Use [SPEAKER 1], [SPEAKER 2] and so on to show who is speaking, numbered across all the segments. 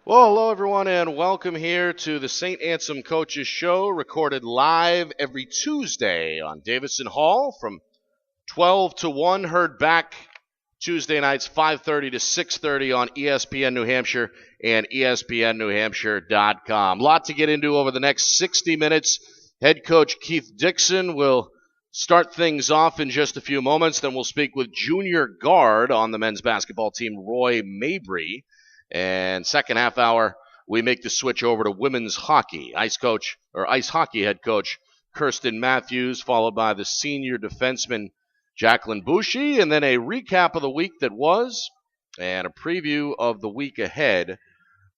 [SPEAKER 1] Well, hello everyone, and welcome here to the Saint Anselm Coaches Show, recorded live every Tuesday on Davison Hall from 12 to 1, heard back Tuesday nights 5:30 to 6:30 on ESPN New Hampshire and ESPNNewHampshire.com. A lot to get into over the next 60 minutes. Head coach Keith Dickson will start things off in just a few moments. Then we'll speak with junior guard on the men's basketball team, Roy Mabrey. And second half hour, we make the switch over to women's hockey. Ice hockey head coach Kerstin Matthews, followed by the senior defenseman Jaqueline Bouchie, and then a recap of the week that was and a preview of the week ahead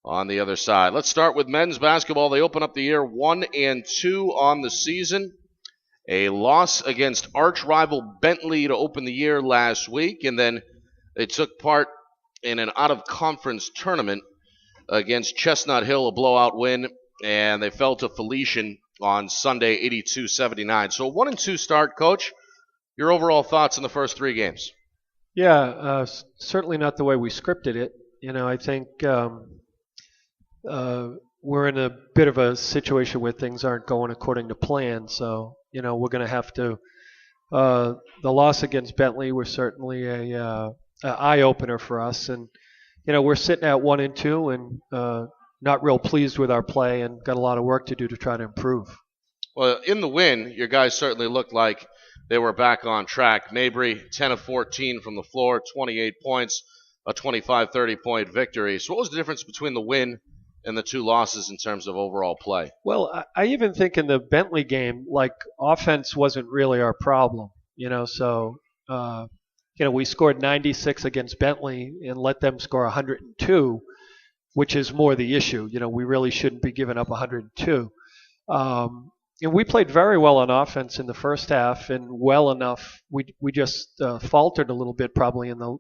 [SPEAKER 1] on the other side. Let's start with men's basketball. They open up the year 1-2 on the season. A loss against arch rival Bentley to open the year last week, and then they took part in an out-of-conference tournament against Chestnut Hill, a blowout win, and they fell to Felician on Sunday, 82-79. So a 1-2 start, Coach. Your overall thoughts on the first three games?
[SPEAKER 2] Yeah, certainly not the way we scripted it. I think we're in a bit of a situation where things aren't going according to plan. So, we're going to have to the loss against Bentley was certainly a eye-opener for us, and we're sitting at 1-2 and not real pleased with our play and got a lot of work to do to try to improve.
[SPEAKER 1] Well, in the win, your guys certainly looked like they were back on track. Mabrey, 10 of 14 from the floor, 28 points, a 25-30-point victory. So what was the difference between the win and the two losses in terms of overall play?
[SPEAKER 2] Well, I even think in the Bentley game, offense wasn't really our problem, so we scored 96 against Bentley and let them score 102, which is more the issue. We really shouldn't be giving up 102. And we played very well on offense in the first half, and well enough. We just faltered a little bit probably in a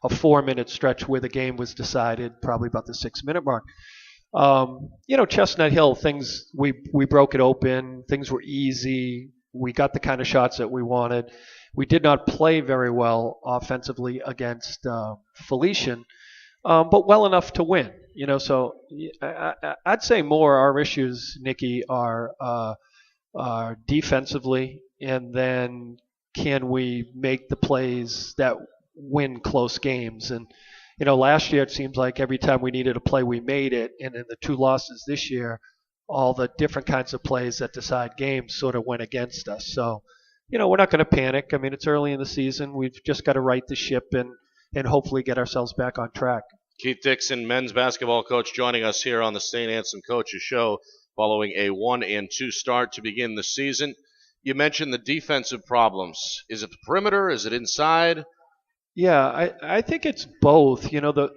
[SPEAKER 2] 4-minute stretch where the game was decided, probably about the 6-minute mark. Chestnut Hill, things we broke it open. Things were easy. We got the kind of shots that we wanted. We did not play very well offensively against Felician, but well enough to win. So I'd say more our issues, Nikki, are defensively, and then can we make the plays that win close games? And last year it seems like every time we needed a play, we made it, and in the two losses this year, all the different kinds of plays that decide games sort of went against us. So, we're not going to panic. I mean, it's early in the season. We've just got to right the ship and hopefully get ourselves back on track.
[SPEAKER 1] Keith Dickson, men's basketball coach, joining us here on the Saint Anselm Coaches Show following a 1-2 start to begin the season. You mentioned the defensive problems. Is it the perimeter? Is it inside?
[SPEAKER 2] Yeah, I think it's both. I'd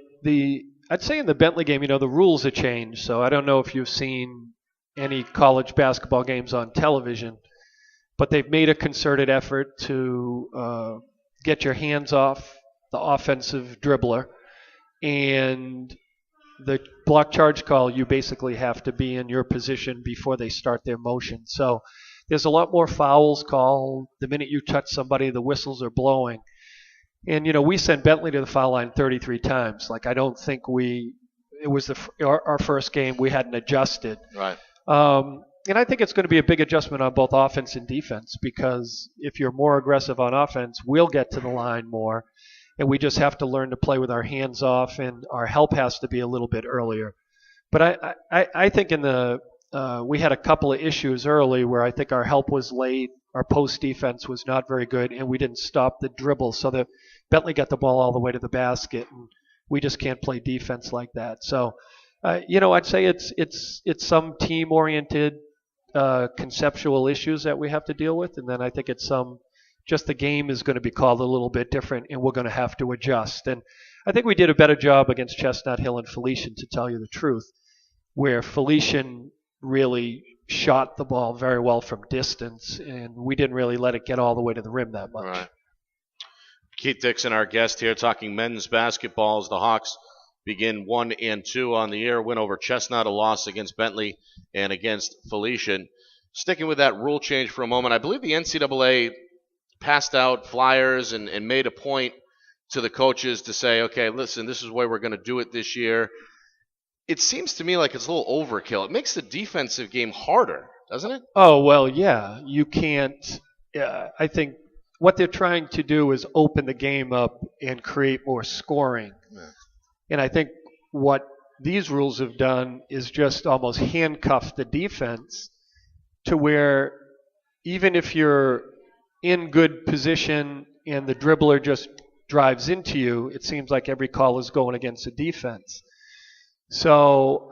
[SPEAKER 2] say in the Bentley game, the rules have changed. So I don't know if you've seen any college basketball games on television, but they've made a concerted effort to get your hands off the offensive dribbler. And the block charge call, you basically have to be in your position before they start their motion. So there's a lot more fouls called. The minute you touch somebody, the whistles are blowing. And, we sent Bentley to the foul line 33 times. I don't think it was our first game, we hadn't adjusted.
[SPEAKER 1] Right.
[SPEAKER 2] And I think it's going to be a big adjustment on both offense and defense, because if you're more aggressive on offense, we'll get to the line more. And we just have to learn to play with our hands off, and our help has to be a little bit earlier. But I think we had a couple of issues early where I think our help was late, our post defense was not very good, and we didn't stop the dribble. So that Bentley got the ball all the way to the basket, and we just can't play defense like that. So, I'd say it's some team-oriented conceptual issues that we have to deal with, and then I think it's just the game is going to be called a little bit different, and we're going to have to adjust. And I think we did a better job against Chestnut Hill and Felician, to tell you the truth, where Felician really shot the ball very well from distance, and we didn't really let it get all the way to the rim that much.
[SPEAKER 1] Right. Keith Dickson, our guest here, talking men's basketball as the Hawks begin 1-2 on the year. Win over Chestnut, a loss against Bentley and against Felician. Sticking with that rule change for a moment, I believe the NCAA passed out flyers and made a point to the coaches to say, okay, listen, this is the way we're going to do it this year. it seems to me like it's a little overkill. It makes the defensive game harder, doesn't it?
[SPEAKER 2] Oh, well, yeah. You can't. I think what they're trying to do is open the game up and create more scoring.
[SPEAKER 1] Yeah.
[SPEAKER 2] And I think what these rules have done is just almost handcuff the defense to where even if you're in good position and the dribbler just drives into you, it seems like every call is going against the defense. So,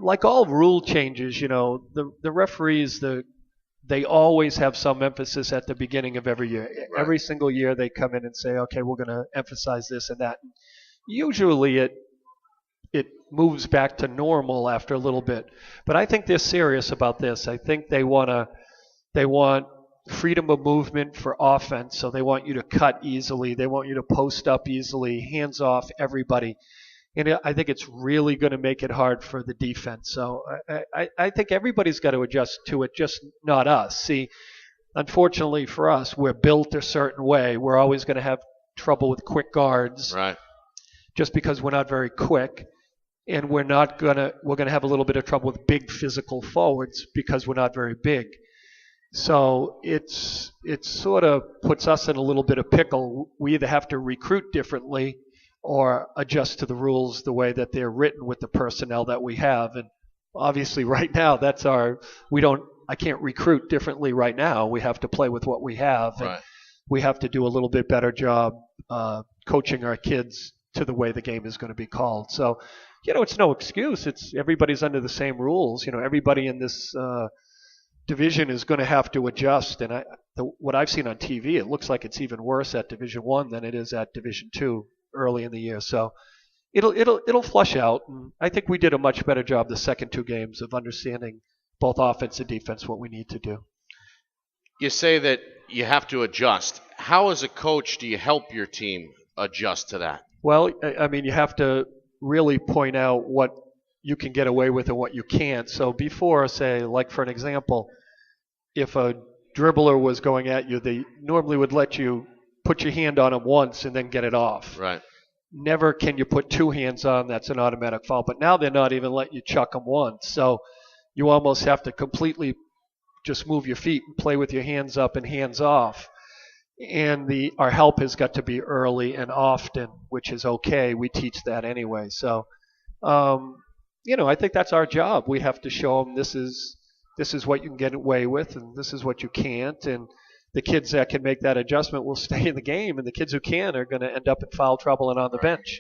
[SPEAKER 2] like all rule changes, the referees, they always have some emphasis at the beginning of every year.
[SPEAKER 1] Right.
[SPEAKER 2] Every single year they come in and say, okay, we're going to emphasize this and that. Usually it moves back to normal after a little bit. But I think they're serious about this. I think they want freedom of movement for offense, so they want you to cut easily. They want you to post up easily, hands off everybody. And I think it's really going to make it hard for the defense. So I think everybody's got to adjust to it, just not us. See, unfortunately for us, we're built a certain way. We're always going to have trouble with quick guards,
[SPEAKER 1] right?
[SPEAKER 2] Just because we're not very quick. And we're going to have a little bit of trouble with big physical forwards because we're not very big. So it sort of puts us in a little bit of pickle. We either have to recruit differently or adjust to the rules the way that they're written with the personnel that we have. And obviously right now I can't recruit differently right now. We have to play with what we have. And
[SPEAKER 1] right.
[SPEAKER 2] We have to do a little bit better job coaching our kids to the way the game is going to be called. So, it's no excuse. It's everybody's under the same rules. Everybody in this division is going to have to adjust. And what I've seen on TV, it looks like it's even worse at Division I than it is at Division II early in the year. So it'll flush out. And I think we did a much better job the second two games of understanding both offense and defense what we need to do.
[SPEAKER 1] You say that you have to adjust. How, as a coach, do you help your team adjust to that?
[SPEAKER 2] Well, I mean, you have to really point out what you can get away with and what you can't. So before, say, like for an example, if a dribbler was going at you, they normally would let you put your hand on him once and then get it off.
[SPEAKER 1] Right.
[SPEAKER 2] Never can you put two hands on. That's an automatic foul. But now they're not even letting you chuck them once. So you almost have to completely just move your feet and play with your hands up and hands off. And our help has got to be early and often, which is okay. We teach that anyway. So, I think that's our job. We have to show them this is what you can get away with and this is what you can't. And the kids that can make that adjustment will stay in the game, and the kids who can are going to end up in foul trouble and on the bench.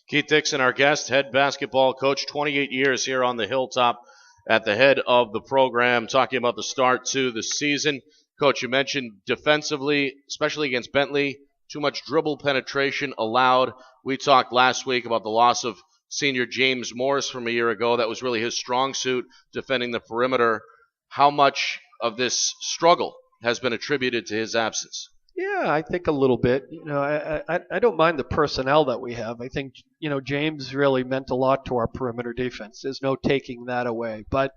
[SPEAKER 1] Keith Dickson, our guest, head basketball coach, 28 years here on the Hilltop at the head of the program, talking about the start to the season. Coach, you mentioned defensively, especially against Bentley, too much dribble penetration allowed. We talked last week about the loss of senior James Morris from a year ago. That was really his strong suit, defending the perimeter. How much of this struggle has been attributed to his absence?
[SPEAKER 2] Yeah, I think a little bit. I don't mind the personnel that we have. I think, James really meant a lot to our perimeter defense. There's no taking that away. But,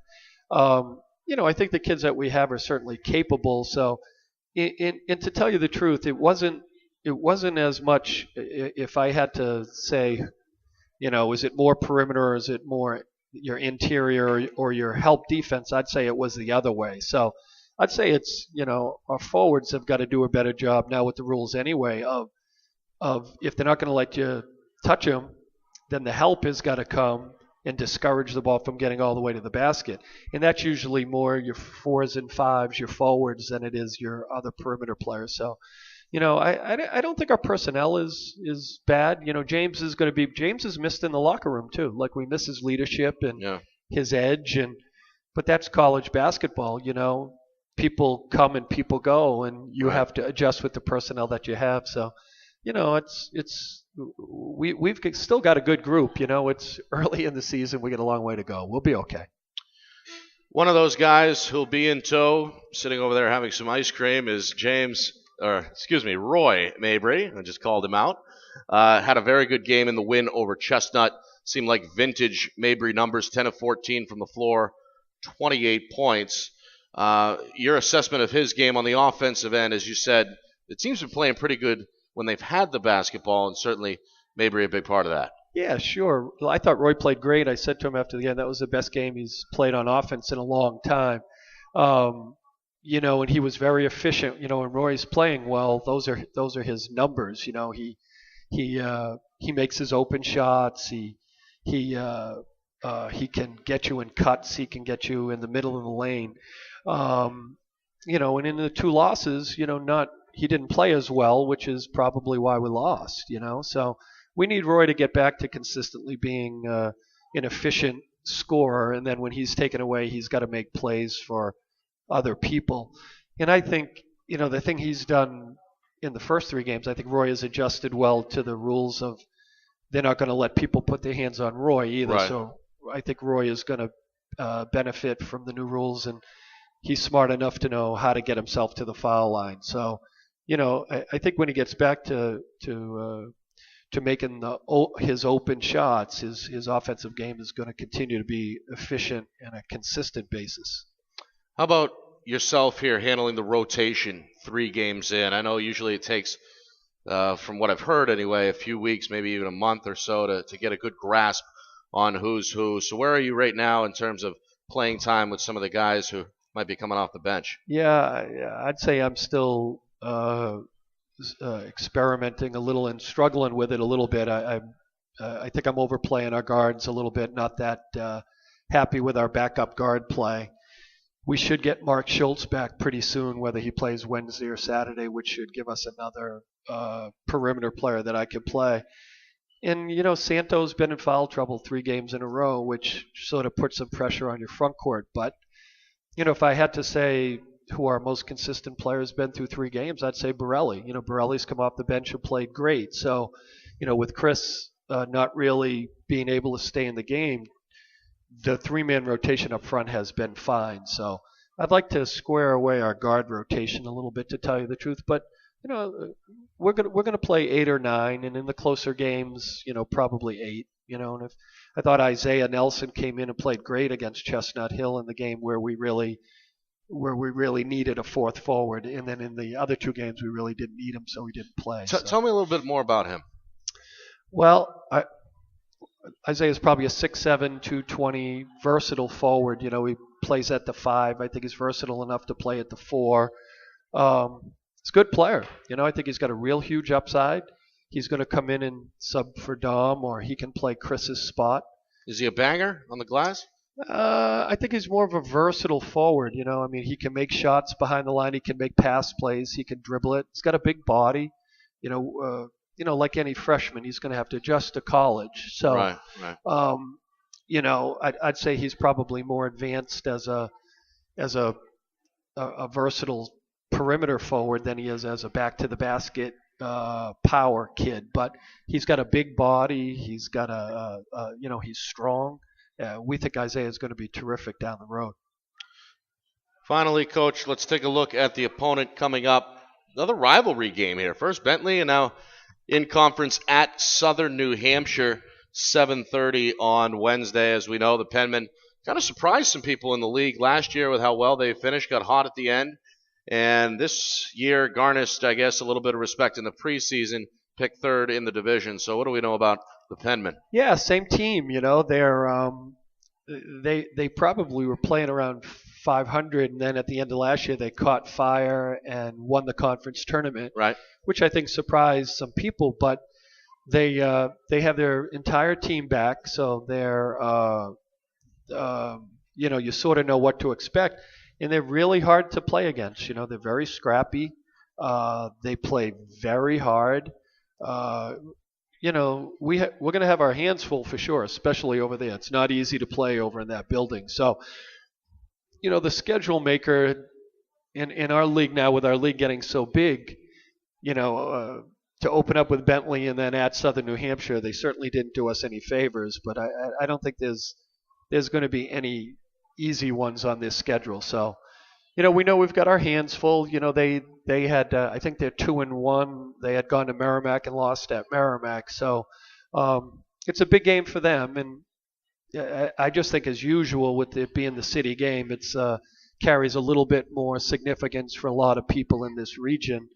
[SPEAKER 2] I think the kids that we have are certainly capable. So, and to tell you the truth, it wasn't as much, if I had to say, is it more perimeter or is it more your interior or your help defense? I'd say it was the other way. So I'd say it's, our forwards have got to do a better job now with the rules anyway of if they're not going to let you touch them, then the help has got to come and discourage the ball from getting all the way to the basket. And that's usually more your 4s and 5s, your forwards, than it is your other perimeter players. So, I don't think our personnel is bad. James is missed in the locker room too. Like, we miss his leadership and his edge, but that's college basketball. People come and people go, and you have to adjust with the personnel that you have. So, we've still got a good group. It's early in the season. We got a long way to go. We'll be okay.
[SPEAKER 1] One of those guys who'll be in tow, sitting over there having some ice cream, is Roy Mabrey. I just called him out. Had a very good game in the win over Chestnut. Seemed like vintage Mabrey numbers, 10 of 14 from the floor, 28 points. Your assessment of his game on the offensive end, as you said, the team's been playing pretty good when they've had the basketball, and certainly Mabrey a big part of that.
[SPEAKER 2] Yeah, sure. Well, I thought Roy played great. I said to him after the game that was the best game he's played on offense in a long time. Um, and he was very efficient. When Roy's playing well, those are his numbers. He makes his open shots. He can get you in cuts. He can get you in the middle of the lane. And in the two losses, not he didn't play as well, which is probably why we lost. So we need Roy to get back to consistently being an efficient scorer, and then when he's taken away, he's got to make plays for other people. And I think the thing he's done in the first three games, I think Roy has adjusted well to the rules of they're not going to let people put their hands on Roy either.
[SPEAKER 1] Right.
[SPEAKER 2] So I think Roy is going to benefit from the new rules, and he's smart enough to know how to get himself to the foul line. So, I think when he gets back to making his open shots, his offensive game is going to continue to be efficient on a consistent basis.
[SPEAKER 1] How about yourself here handling the rotation 3 games in? I know usually it takes, from what I've heard anyway, a few weeks, maybe even a month or so to get a good grasp on who's who. So where are you right now in terms of playing time with some of the guys who might be coming off the bench?
[SPEAKER 2] Yeah, I'd say I'm still experimenting a little and struggling with it a little bit. I think I'm overplaying our guards a little bit, not that happy with our backup guard play. We should get Mark Schultz back pretty soon, whether he plays Wednesday or Saturday, which should give us another perimeter player that I could play. And, Santo's been in foul trouble 3 games in a row, which sort of puts some pressure on your front court. But, if I had to say who our most consistent player has been through 3 games, I'd say Borelli. Borelli's come off the bench and played great. So, with Chris not really being able to stay in the game, the 3-man rotation up front has been fine. So I'd like to square away our guard rotation a little bit, to tell you the truth. But we're gonna play 8 or 9, and in the closer games, probably 8. And if I thought Isaiah Nelson came in and played great against Chestnut Hill in the game where we really needed a fourth forward, and then in the other 2 games we really didn't need him, so he didn't play.
[SPEAKER 1] Tell me a little bit more about him.
[SPEAKER 2] Well, Isaiah's probably a 6'7", 220 versatile forward. He plays at the 5. I think he's versatile enough to play at the 4. He's a good player. I think he's got a real huge upside. He's going to come in and sub for Dom, or he can play Chris's spot.
[SPEAKER 1] Is he a banger on the glass?
[SPEAKER 2] I think he's more of a versatile forward. He can make shots behind the line. He can make pass plays. He can dribble it. He's got a big body. Like any freshman, he's going to have to adjust to college. So,
[SPEAKER 1] right.
[SPEAKER 2] I'd say he's probably more advanced as a versatile perimeter forward than he is as a back to the basket power kid. But he's got a big body. He's got he's strong. We think Isaiah is going to be terrific down the road.
[SPEAKER 1] Finally, Coach, let's take a look at the opponent coming up. Another rivalry game here. First Bentley, and now in conference at Southern New Hampshire, 7:30 on Wednesday. As we know, the Penmen kind of surprised some people in the league last year with how well they finished, got hot at the end. And this year garnished, I guess, a little bit of respect in the preseason, picked 3rd in the division. So what do we know about the Penmen?
[SPEAKER 2] Yeah, same team. They're they probably were playing around 500, and then at the end of last year they caught fire and won the conference tournament,
[SPEAKER 1] right? Which
[SPEAKER 2] I think surprised some people. But they have their entire team back, so they're you sort of know what to expect, and they're really hard to play against. They're very scrappy. They play very hard. We're going to have our hands full for sure, especially over there. It's not easy to play over in that building. So, the schedule maker in our league now, with our league getting so big, to open up with Bentley and then at Southern New Hampshire, they certainly didn't do us any favors. But I don't think there's going to be any easy ones on this schedule. So, we know we've got our hands full. They had, I think they're 2-1. They had gone to Merrimack and lost at Merrimack. So it's a big game for them. And I just think, as usual, with it being the city game, it's carries a little bit more significance for a lot of people in this region.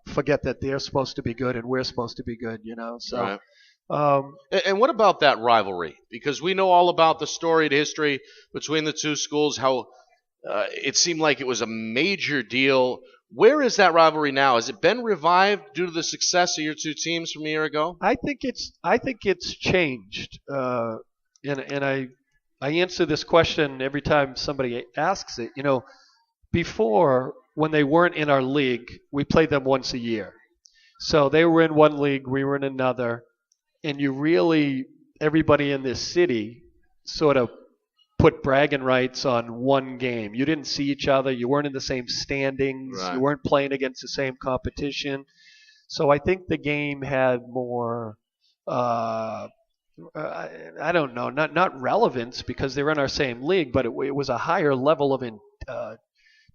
[SPEAKER 2] Forget that they're supposed to be good and we're supposed to be good, So
[SPEAKER 1] right. And what about that rivalry? Because we know all about the storied history between the two schools, how it seemed like it was a major deal. Where is that rivalry now? Has it been revived due to the success of your two teams from a year ago?
[SPEAKER 2] I think it's changed. And I answer this question every time somebody asks it. Before, when they weren't in our league, we played them once a year. So they were in one league, we were in another, and everybody in this city sort of put bragging rights on one game. You didn't see each other. You weren't in the same standings.
[SPEAKER 1] Right.
[SPEAKER 2] You weren't playing against the same competition. So I think the game had more, I don't know, not relevance because they were in our same league, but it was a higher level of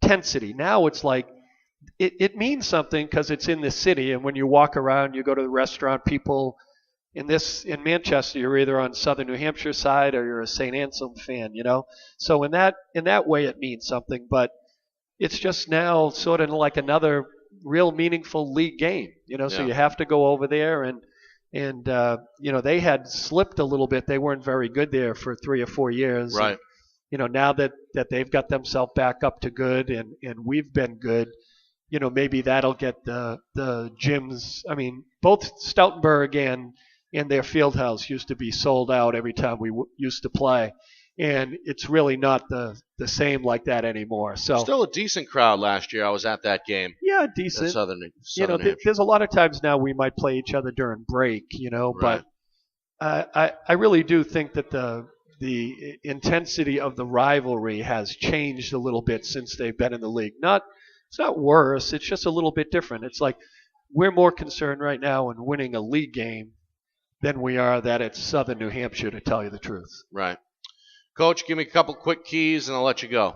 [SPEAKER 2] intensity. Now it's like it means something because it's in the city, and when you walk around, you go to the restaurant, people in Manchester, you're either on Southern New Hampshire side or you're a Saint Anselm fan, So in that way, it means something, but it's just now sort of like another real meaningful league game, So you have to go over there, and they had slipped a little bit. They weren't very good there for 3 or 4 years.
[SPEAKER 1] Right.
[SPEAKER 2] And, now that they've got themselves back up to good, and we've been good. Maybe that'll get the gyms. I mean, both Stoutenburg and their field house used to be sold out every time we used to play, and it's really not the same like that anymore. So
[SPEAKER 1] still a decent crowd last year. I was at that game.
[SPEAKER 2] Yeah, decent.
[SPEAKER 1] Southern Hampshire.
[SPEAKER 2] There's a lot of times now we might play each other during break,
[SPEAKER 1] Right.
[SPEAKER 2] But I really do think that the intensity of the rivalry has changed a little bit since they've been in the league. It's not worse. It's just a little bit different. It's like we're more concerned right now in winning a league game than we are that it's Southern New Hampshire, to tell you the truth.
[SPEAKER 1] Right. Coach, give me a couple quick keys and I'll let you go.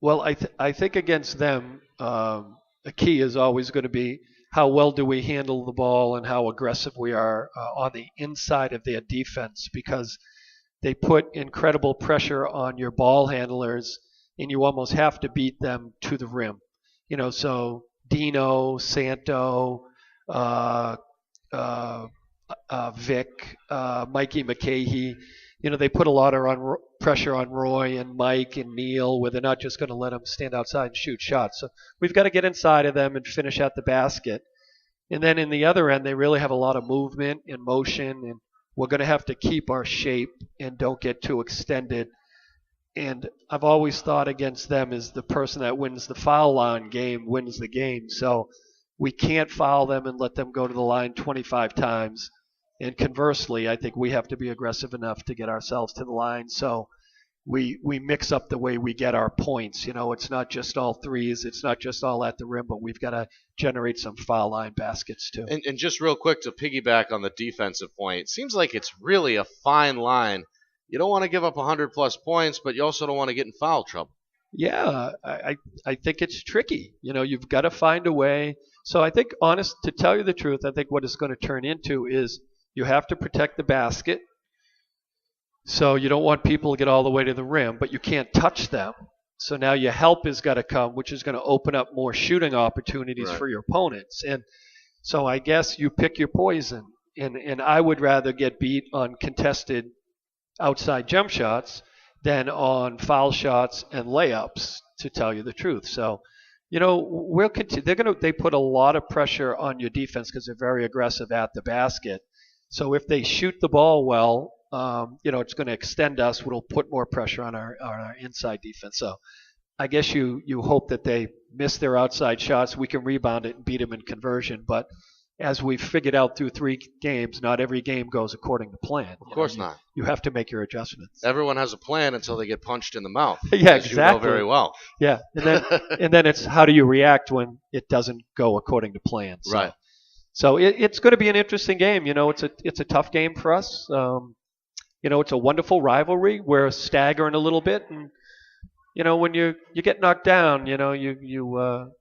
[SPEAKER 2] Well, I think against them, a key is always going to be how well do we handle the ball and how aggressive we are on the inside of their defense, because they put incredible pressure on your ball handlers, and you almost have to beat them to the rim. So Dino, Santo, Vic, Mikey McCahey, they put a lot of pressure on Roy and Mike and Neil, where they're not just going to let them stand outside and shoot shots. So we've got to get inside of them and finish at the basket. And then in the other end, they really have a lot of movement and motion, and we're going to have to keep our shape and don't get too extended. And I've always thought against them is the person that wins the foul line game wins the game. So we can't foul them and let them go to the line 25 times. And conversely, I think we have to be aggressive enough to get ourselves to the line. So we mix up the way we get our points. It's not just all threes. It's not just all at the rim, but we've got to generate some foul line baskets too.
[SPEAKER 1] And just real quick to piggyback on the defensive point, it seems like it's really a fine line. You don't want to give up 100-plus points, but you also don't want to get in foul trouble.
[SPEAKER 2] Yeah, I think it's tricky. You've got to find a way. So I think, to tell you the truth, I think what it's going to turn into is you have to protect the basket. So you don't want people to get all the way to the rim, but you can't touch them. So now your help has got to come, which is going to open up more shooting opportunities for your opponents. And so I guess you pick your poison. And I would rather get beat on contested outside jump shots than on foul shots and layups, to tell you the truth. So, we'll continue. They put a lot of pressure on your defense because they're very aggressive at the basket. So if they shoot the ball well, it's going to extend us. It'll put more pressure on our inside defense. So I guess you hope that they miss their outside shots. We can rebound it and beat them in conversion. But as we've figured out through 3 games, not every game goes according to plan.
[SPEAKER 1] Of course not.
[SPEAKER 2] You have to make your adjustments.
[SPEAKER 1] Everyone has a plan until they get punched in the mouth.
[SPEAKER 2] Yeah,
[SPEAKER 1] as
[SPEAKER 2] exactly.
[SPEAKER 1] You know very well.
[SPEAKER 2] Yeah, and then it's how do you react when it doesn't go according to plan. So,
[SPEAKER 1] right.
[SPEAKER 2] So it's going to be an interesting game. It's a tough game for us. It's a wonderful rivalry. We're staggering a little bit, and when you get knocked down, you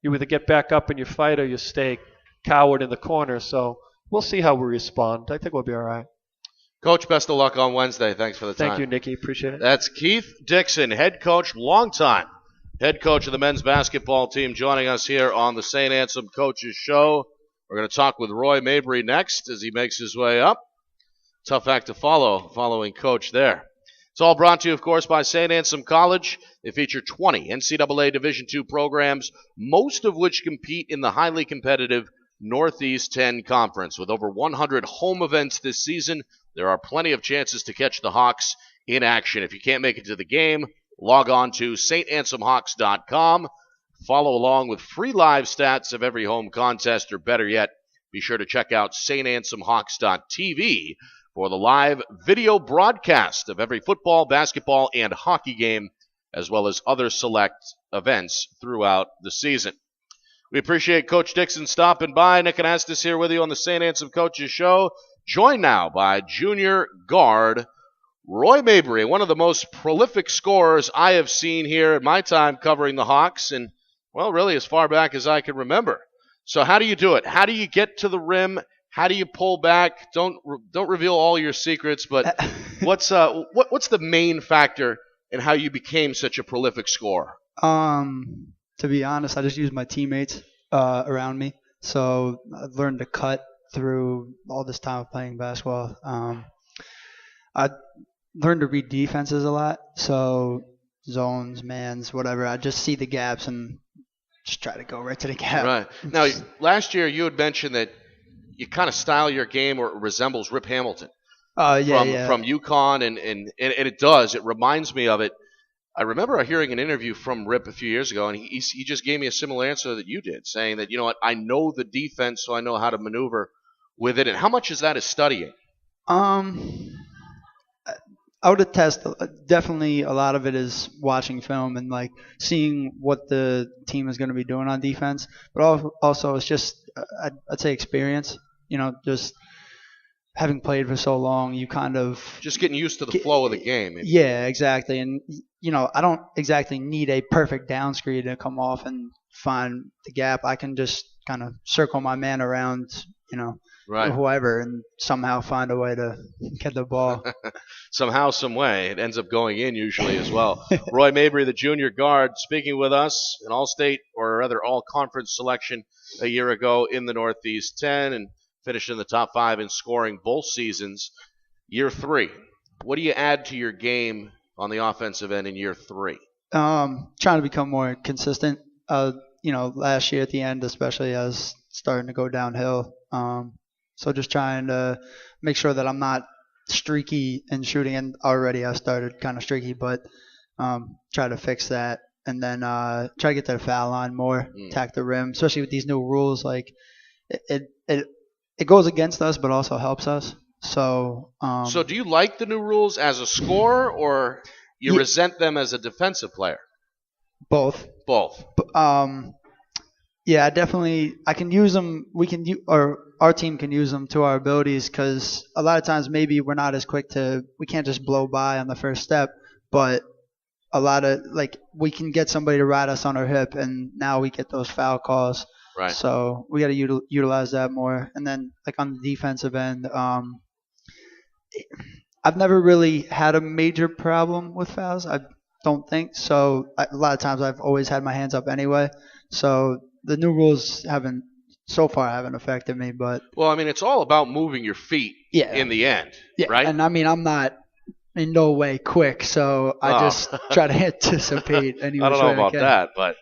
[SPEAKER 2] either get back up and you fight or you stay coward in the corner. So we'll see how we respond. I think we'll be all right.
[SPEAKER 1] Coach, best of luck on Wednesday. Thanks for the time.
[SPEAKER 2] Thank you, Nicky. Appreciate it.
[SPEAKER 1] That's Keith Dickson, head coach, longtime head coach of the men's basketball team, joining us here on the Saint Anselm Coaches Show. We're going to talk with Roy Mabrey next as he makes his way up. Tough act to follow, following Coach there. It's all brought to you, of course, by Saint Anselm College. They feature 20 NCAA Division II programs, most of which compete in the highly competitive Northeast 10 Conference. With over 100 home events this season, there are plenty of chances to catch the Hawks in action. If you can't make it to the game, log on to saintanselmhawks.com. Follow along with free live stats of every home contest, or better yet, be sure to check out saintanselmhawks.tv for the live video broadcast of every football, basketball, and hockey game, as well as other select events throughout the season. We appreciate Coach Dickson stopping by. Nick Anastos here with you on the Saint Anselm Coaches Show, joined now by junior guard Roy Mabrey, one of the most prolific scorers I have seen here in my time covering the Hawks, and, well, really as far back as I can remember. So how do you do it? How do you get to the rim? How do you pull back? Don't reveal all your secrets, but what's the main factor in how you became such a prolific scorer?
[SPEAKER 3] To be honest, I just used my teammates around me. So I've learned to cut through all this time of playing basketball. I learned to read defenses a lot. So zones, mans, whatever. I just see the gaps and just try to go right to the gap.
[SPEAKER 1] Right. Now, last year you had mentioned that you kind of style your game or it resembles Rip Hamilton. From UConn, and it does. It reminds me of it. I remember hearing an interview from Rip a few years ago, and he just gave me a similar answer that you did, saying that, you know what, I know the defense, so I know how to maneuver with it. And how much is that studying?
[SPEAKER 3] I would attest, definitely a lot of it is watching film and like seeing what the team is going to be doing on defense. But also it's just, I'd say experience. You know, just having played for so long, you kind of
[SPEAKER 1] just getting used to the flow of the game.
[SPEAKER 3] Yeah, exactly. And you know, I don't exactly need a perfect down screen to come off and find the gap. I can just kind of circle my man around, you know,
[SPEAKER 1] right,
[SPEAKER 3] whoever, and somehow find a way to get the ball.
[SPEAKER 1] Somehow, some way, it ends up going in usually as well. Roy Mabrey, the junior guard, speaking with us, an all-state or rather all-conference selection a year ago in the Northeast 10, and finished in the top 5 in scoring both seasons. Year 3, what do you add to your game on the offensive end in year 3?
[SPEAKER 3] Trying to become more consistent. You know, last year at the end, especially, I was starting to go downhill. So just trying to make sure that I'm not streaky in shooting. And already I started kind of streaky, but try to fix that. And then try to get to the foul line more, attack the rim, especially with these new rules. Like it goes against us, but also helps us. So
[SPEAKER 1] so do you like the new rules as a scorer, or you resent them as a defensive player?
[SPEAKER 3] Both. Yeah, definitely. I can use them. Our team can use them to our abilities, because a lot of times maybe we're not as quick we can't just blow by on the first step, but a lot of, like, we can get somebody to ride us on our hip, and now we get those foul calls.
[SPEAKER 1] Right.
[SPEAKER 3] So we got to utilize that more. And then, like, on the defensive end, I've never really had a major problem with fouls. I don't think so. A lot of times I've always had my hands up anyway. So the new rules haven't affected me. But
[SPEAKER 1] well, I mean, it's all about moving your feet in the end, right?
[SPEAKER 3] And I mean, I'm not in no way quick, so I just try to anticipate.
[SPEAKER 1] I don't know about that, but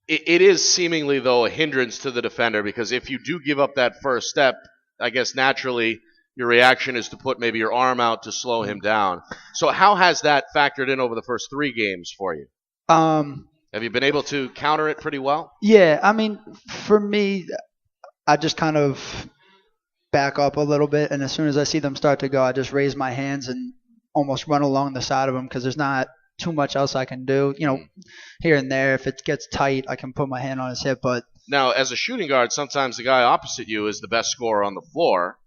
[SPEAKER 1] it is seemingly, though, a hindrance to the defender, because if you do give up that first step, I guess naturally your reaction is to put maybe your arm out to slow him down. So how has that factored in over the first 3 games for you? Have you been able to counter it pretty well?
[SPEAKER 3] Yeah, I mean, for me, I just kind of back up a little bit, and as soon as I see them start to go, I just raise my hands and almost run along the side of them, because there's not too much else I can do. You know, here and there, if it gets tight, I can put my hand on his hip. But
[SPEAKER 1] now, as a shooting guard, sometimes the guy opposite you is the best scorer on the floor.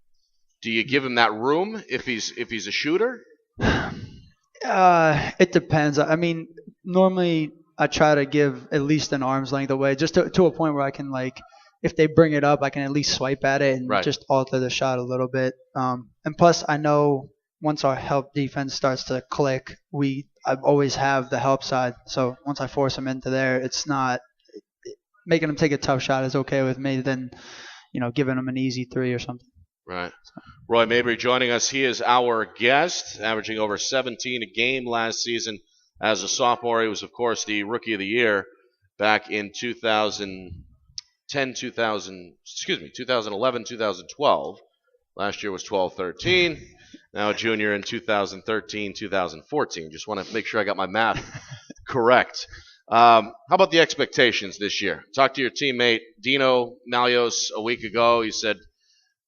[SPEAKER 1] Do you give him that room if he's a shooter?
[SPEAKER 3] It depends. I mean, normally I try to give at least an arm's length away, just to a point where I can, like, if they bring it up, I can at least swipe at it and just alter the shot a little bit. And plus, I know once our help defense starts to click, I always have the help side. So once I force them into there, it's not making them take a tough shot is okay with me than, giving them an easy 3 or something.
[SPEAKER 1] Right. Roy Mabrey joining us. He is our guest, averaging over 17 a game last season as a sophomore. He was, of course, the Rookie of the Year back in 2011, 2012. Last year was 12-13. Now a junior in 2013, 2014. Just want to make sure I got my math correct. How about the expectations this year? Talked to your teammate Dino Malios a week ago. He said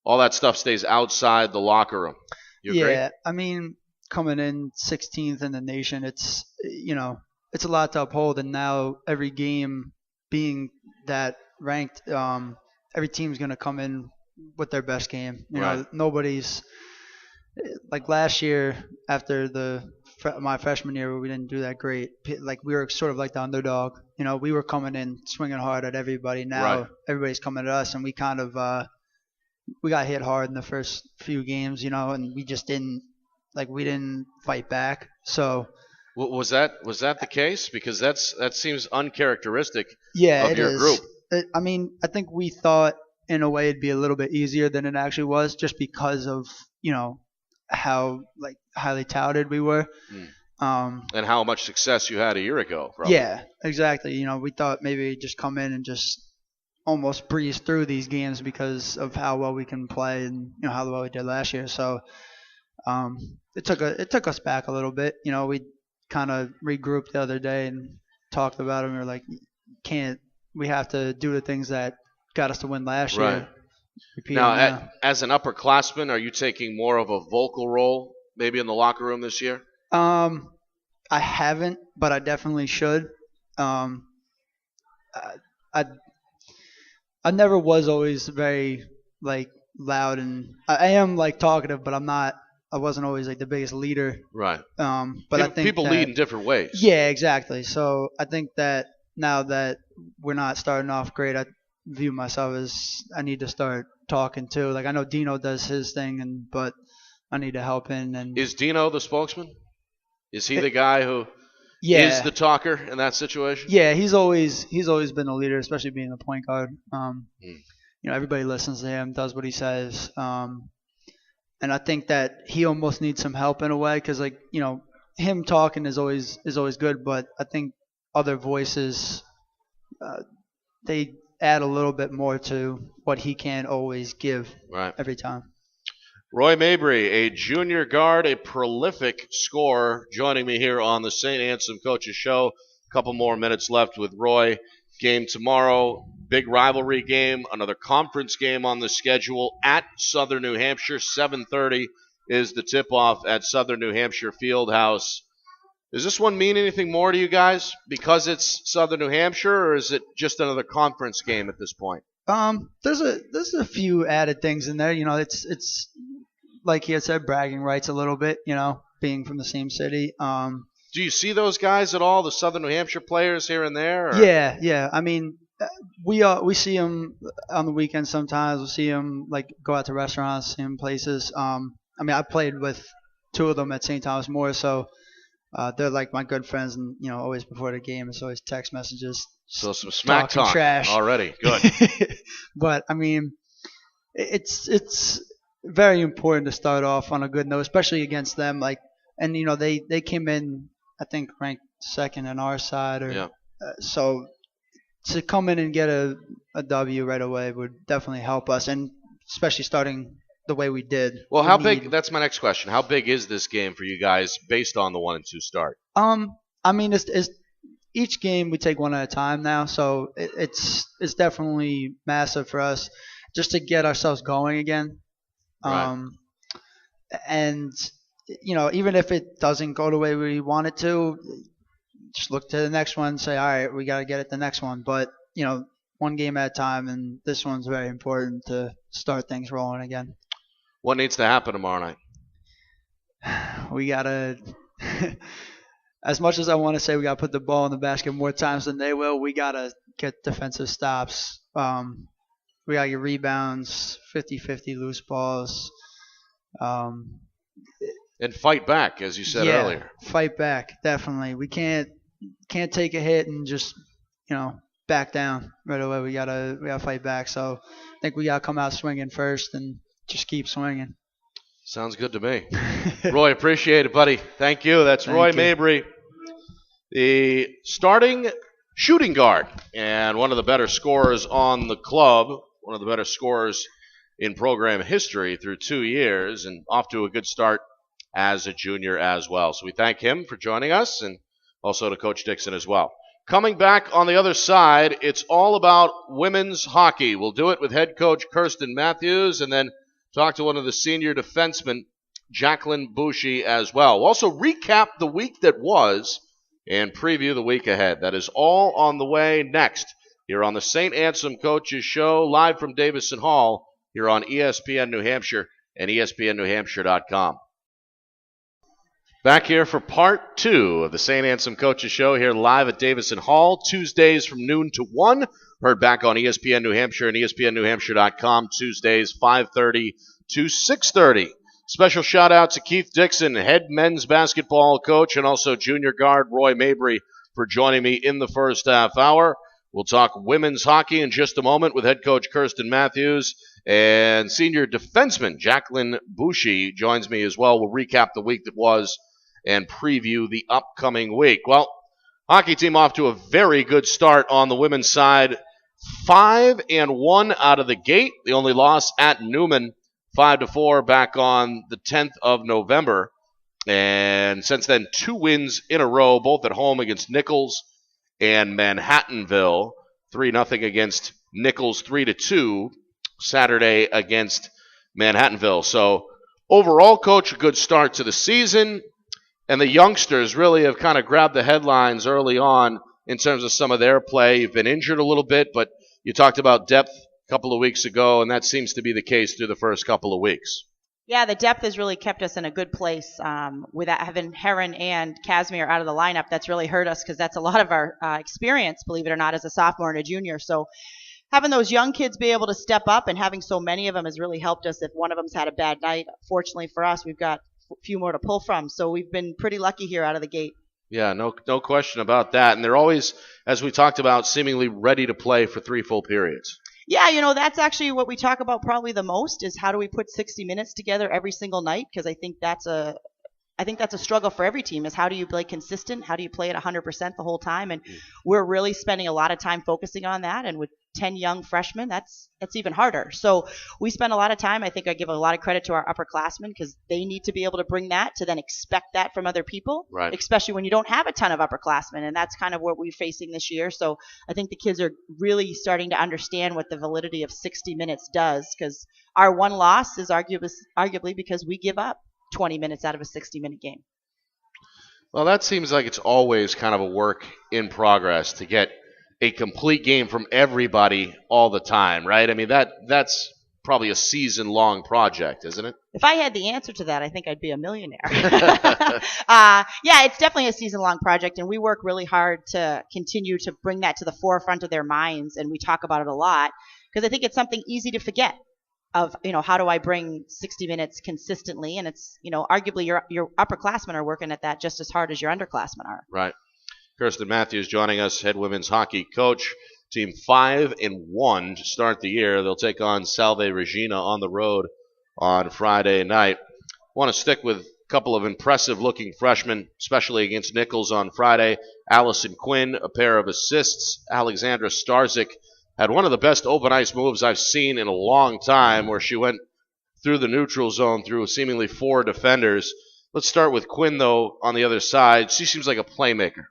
[SPEAKER 1] all that stuff stays outside the locker room. You agree?
[SPEAKER 3] Yeah, I mean, coming in 16th in the nation, it's a lot to uphold. And now every game being that ranked, every team's going to come in with their best game. Nobody's like last year after my freshman year where we didn't do that great. Like we were sort of like the underdog. We were coming in swinging hard at everybody. Now everybody's coming at us, and we kind of we got hit hard in the first few games, and we just didn't fight back. So
[SPEAKER 1] was that the case? Because that seems uncharacteristic
[SPEAKER 3] of
[SPEAKER 1] your group.
[SPEAKER 3] I mean, I think we thought in a way it'd be a little bit easier than it actually was, just because of how highly touted we were.
[SPEAKER 1] And how much success you had a year ago. Probably.
[SPEAKER 3] Yeah, exactly. We thought maybe just come in and just almost breeze through these games because of how well we can play and how well we did last year. So it took us back a little bit. We kind of regrouped the other day and talked about it. And we were like, we have to do the things that got us to win last year.
[SPEAKER 1] Now, as an upperclassman, are you taking more of a vocal role maybe in the locker room this year?
[SPEAKER 3] I haven't, but I definitely should. I never was always very loud, and I am talkative, but I wasn't always the biggest leader.
[SPEAKER 1] Right.
[SPEAKER 3] But I think
[SPEAKER 1] people lead in different ways.
[SPEAKER 3] Yeah, exactly. So I think that now that we're not starting off great, I view myself as I need to start talking too. I know Dino does his thing, but I need to help him. And
[SPEAKER 1] is Dino the spokesman? Is he the guy who is the talker in that situation?
[SPEAKER 3] Yeah, he's always been the leader, especially being the point guard. Everybody listens to him, does what he says, and I think that he almost needs some help in a way because him talking is always good, but I think other voices they add a little bit more to what he can't always give every time.
[SPEAKER 1] Roy Mabrey, a junior guard, a prolific scorer, joining me here on the Saint Anselm Coaches Show. A couple more minutes left with Roy. Game tomorrow, big rivalry game, another conference game on the schedule at Southern New Hampshire. 7:30 is the tip-off at Southern New Hampshire Fieldhouse. Does this one mean anything more to you guys because it's Southern New Hampshire, or is it just another conference game at this point?
[SPEAKER 3] There's a few added things in there. It's like he had said, bragging rights a little bit. Being from the same city.
[SPEAKER 1] Do you see those guys at all, the Southern New Hampshire players here and there? Or?
[SPEAKER 3] Yeah. I mean, we see them on the weekends sometimes. We see them go out to restaurants, see them places. I I played with two of them at St. Thomas More, so they're my good friends, and always before the game, it's always text messages.
[SPEAKER 1] So some smack talk
[SPEAKER 3] trash
[SPEAKER 1] already. Good.
[SPEAKER 3] But I mean, it's very important to start off on a good note, especially against them. And they came in, I think, ranked second on our side, so to come in and get a W right away would definitely help us, and especially starting the way we did.
[SPEAKER 1] Well, how big? That's my next question. How big is this game for you guys based on the 1 and 2 start?
[SPEAKER 3] I mean, it's each game we take one at a time now, so it's definitely massive for us just to get ourselves going again.
[SPEAKER 1] Right.
[SPEAKER 3] And even if it doesn't go the way we want it to, just look to the next one and say, all right, we got to get it the next one. But one game at a time, and this one's very important to start things rolling again.
[SPEAKER 1] What needs to happen tomorrow night?
[SPEAKER 3] We got to, as much as I want to say we got to put the ball in the basket more times than they will, we got to get defensive stops. We got to get rebounds, 50-50 loose balls.
[SPEAKER 1] And fight back, as you said earlier.
[SPEAKER 3] Fight back, definitely. We can't take a hit and just, back down right away. We gotta fight back. So I think we gotta come out swinging first and just keep swinging.
[SPEAKER 1] Sounds good to me. Roy, appreciate it, buddy. Thank you. That's Roy Mabrey, the starting shooting guard and one of the better scorers on the club, one of the better scorers in program history through 2 years, and off to a good start as a junior as well. So we thank him for joining us, and also to Coach Dickson as well. Coming back on the other side, it's all about women's hockey. We'll do it with head coach Kerstin Matthews, and then talk to one of the senior defensemen, Jaqueline Bouchie, as well. We'll also recap the week that was and preview the week ahead. That is all on the way next here on the Saint Anselm Coaches Show, live from Davison Hall here on ESPN New Hampshire and ESPNNewHampshire.com. Back here for part 2 of the Saint Anselm Coaches Show here live at Davison Hall, Tuesdays from noon to 1. Heard back on ESPN New Hampshire and ESPNNewHampshire.com, Tuesdays 5:30 to 6:30. Special shout out to Keith Dickson, head men's basketball coach, and also junior guard Roy Mabrey for joining me in the first half hour. We'll talk women's hockey in just a moment with head coach Kerstin Matthews, and senior defenseman Jaqueline Bouchie joins me as well. We'll recap the week that was and preview the upcoming week. Well, hockey team off to a very good start on the women's side. 5-1 out of the gate. The only loss at Newman, 5-4 back on the 10th of November. And since then, 2 wins in a row, both at home against Nichols and Manhattanville. 3-0 against Nichols, 3-2 Saturday against Manhattanville. So overall, coach, a good start to the season. And the youngsters really have kind of grabbed the headlines early on in terms of some of their play. You've been injured a little bit, but you talked about depth a couple of weeks ago, and that seems to be the case through the first couple of weeks.
[SPEAKER 4] Yeah, the depth has really kept us in a good place. Without having Heron and Casimir out of the lineup, that's really hurt us because that's a lot of our experience, believe it or not, as a sophomore and a junior. So having those young kids be able to step up and having so many of them has really helped us. If one of them's had a bad night, fortunately for us, we've got a few more to pull from. So we've been pretty lucky here out of the gate.
[SPEAKER 1] Yeah, no question about that. And they're always, as we talked about, seemingly ready to play for 3 full periods.
[SPEAKER 4] Yeah, that's actually what we talk about probably the most is how do we put 60 minutes together every single night, because I think that's a struggle for every team is how do you play consistent? How do you play at 100% the whole time? And we're really spending a lot of time focusing on that. And with 10 young freshmen, that's even harder. So we spend a lot of time. I think I give a lot of credit to our upperclassmen because they need to be able to bring that to then expect that from other people,
[SPEAKER 1] right,
[SPEAKER 4] especially when you don't have a ton of upperclassmen. And that's kind of what we're facing this year. So I think the kids are really starting to understand what the validity of 60 minutes does, because our one loss is arguably because we give up 20 minutes out of a 60-minute game.
[SPEAKER 1] Well, that seems like it's always kind of a work in progress to get a complete game from everybody all the time, right? I mean, that's probably a season-long project, isn't it?
[SPEAKER 4] If I had the answer to that, I think I'd be a millionaire. Yeah, it's definitely a season-long project, and we work really hard to continue to bring that to the forefront of their minds, and we talk about it a lot because I think it's something easy to forget. Of, how do I bring 60 minutes consistently? And it's, arguably your upperclassmen are working at that just as hard as your underclassmen are.
[SPEAKER 1] Right. Kerstin Matthews joining us, head women's hockey coach. Team 5-1 to start the year. They'll take on Salve Regina on the road on Friday night. Want to stick with a couple of impressive-looking freshmen, especially against Nichols on Friday. Allison Quinn, a pair of assists. Alexandra Starzik had one of the best open ice moves I've seen in a long time, where she went through the neutral zone through seemingly 4 defenders. Let's start with Quinn, though, on the other side. She seems like a playmaker.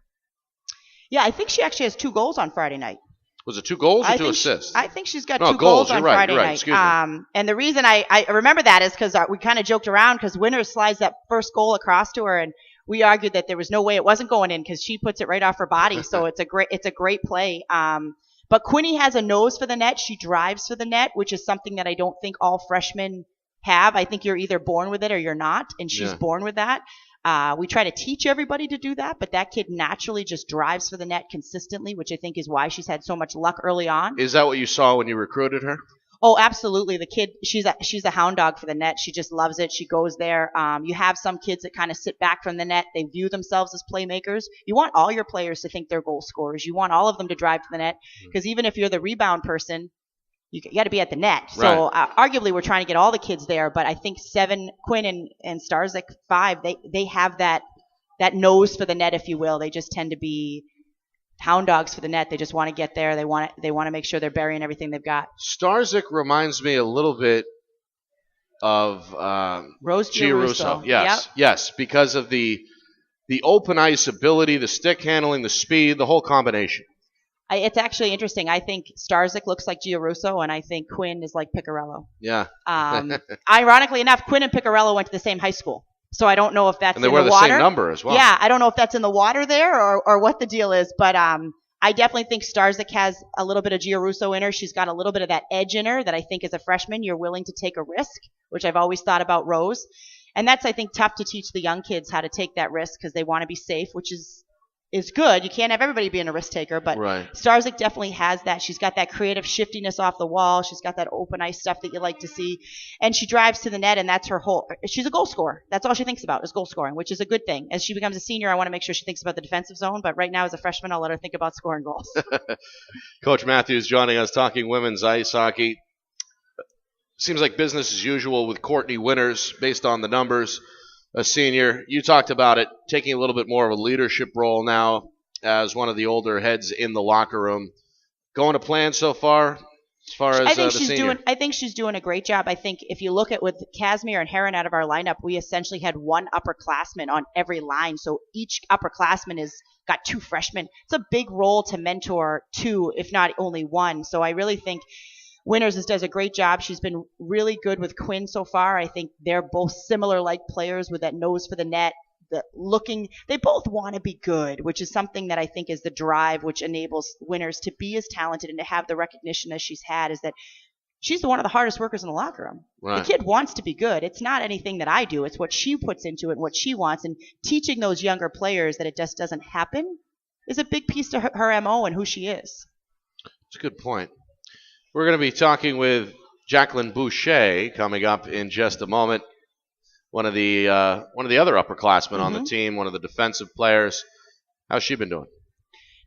[SPEAKER 4] Yeah, I think she actually has 2 goals on Friday night.
[SPEAKER 1] Was it 2 goals or 2 assists?
[SPEAKER 4] I think she's got 2 goals on Friday night.
[SPEAKER 1] Excuse me.
[SPEAKER 4] And the reason I remember that is because we kind of joked around because Winters slides that first goal across to her, and we argued that there was no way it wasn't going in because she puts it right off her body. So it's a great play. But Quinny has a nose for the net. She drives for the net, which is something that I don't think all freshmen have. I think you're either born with it or you're not, and she's born with that. We try to teach everybody to do that, but that kid naturally just drives for the net consistently, which I think is why she's had so much luck early on.
[SPEAKER 1] Is that what you saw when you recruited her?
[SPEAKER 4] Oh, absolutely. The kid, she's a hound dog for the net. She just loves it. She goes there. You have some kids that kind of sit back from the net. They view themselves as playmakers. You want all your players to think they're goal scorers. You want all of them to drive to the net, because even if you're the rebound person, you got to be at the net.
[SPEAKER 1] Right.
[SPEAKER 4] So arguably we're trying to get all the kids there, but I think 7, Quinn and Starzyk 5, they have that nose for the net, if you will. They just tend to be hound dogs for the net. They just want to get there. They want to make sure they're burying everything they've got.
[SPEAKER 1] Starzyk reminds me a little bit of
[SPEAKER 4] Rose
[SPEAKER 1] Giarusso.
[SPEAKER 4] Yep.
[SPEAKER 1] Yes, because of the open ice ability, the stick handling, the speed, the whole combination.
[SPEAKER 4] It's actually interesting. I think Starzyk looks like Giarusso, and I think Quinn is like Piccarello.
[SPEAKER 1] Yeah.
[SPEAKER 4] Ironically enough, Quinn and Piccarello went to the same high school. So I don't know if that's in the water.
[SPEAKER 1] And they wear the same number as well.
[SPEAKER 4] Yeah, I don't know if that's in the water there or what the deal is. But I definitely think Starzyk has a little bit of Giarusso in her. She's got a little bit of that edge in her that I think as a freshman you're willing to take a risk, which I've always thought about Rose. And that's, I think, tough to teach the young kids how to take that risk because they want to be safe, which is good. You can't have everybody being a risk taker, but
[SPEAKER 1] right.
[SPEAKER 4] Starzyk definitely has that. She's got that creative shiftiness off the wall. She's got that open ice stuff that you like to see. And she drives to the net, and that's her whole – she's a goal scorer. That's all she thinks about is goal scoring, which is a good thing. As she becomes a senior, I want to make sure she thinks about the defensive zone, but right now as a freshman, I'll let her think about scoring goals.
[SPEAKER 1] Coach Matthews joining us talking women's ice hockey. Seems like business as usual with Courtney Winters based on the numbers. A senior, you talked about it, taking a little bit more of a leadership role now as one of the older heads in the locker room. Going to plan so far, as far as the senior?
[SPEAKER 4] I think she's doing a great job. I think if you look at with Casimir and Heron out of our lineup, we essentially had one upperclassman on every line. So each upperclassman has got 2 freshmen. It's a big role to mentor 2, if not only 1. So I really think Winters does a great job. She's been really good with Quinn so far. I think they're both similar like players with that nose for the net. They both want to be good, which is something that I think is the drive which enables Winters to be as talented and to have the recognition as she's had, is that she's one of the hardest workers in the locker room.
[SPEAKER 1] Right.
[SPEAKER 4] The kid wants to be good. It's not anything that I do. It's what she puts into it, what she wants. And teaching those younger players that it just doesn't happen is a big piece to her MO and who she is.
[SPEAKER 1] That's a good point. We're going to be talking with Jaqueline Bouchie coming up in just a moment. One of the other upperclassmen on the team, one of the defensive players. How's she been doing?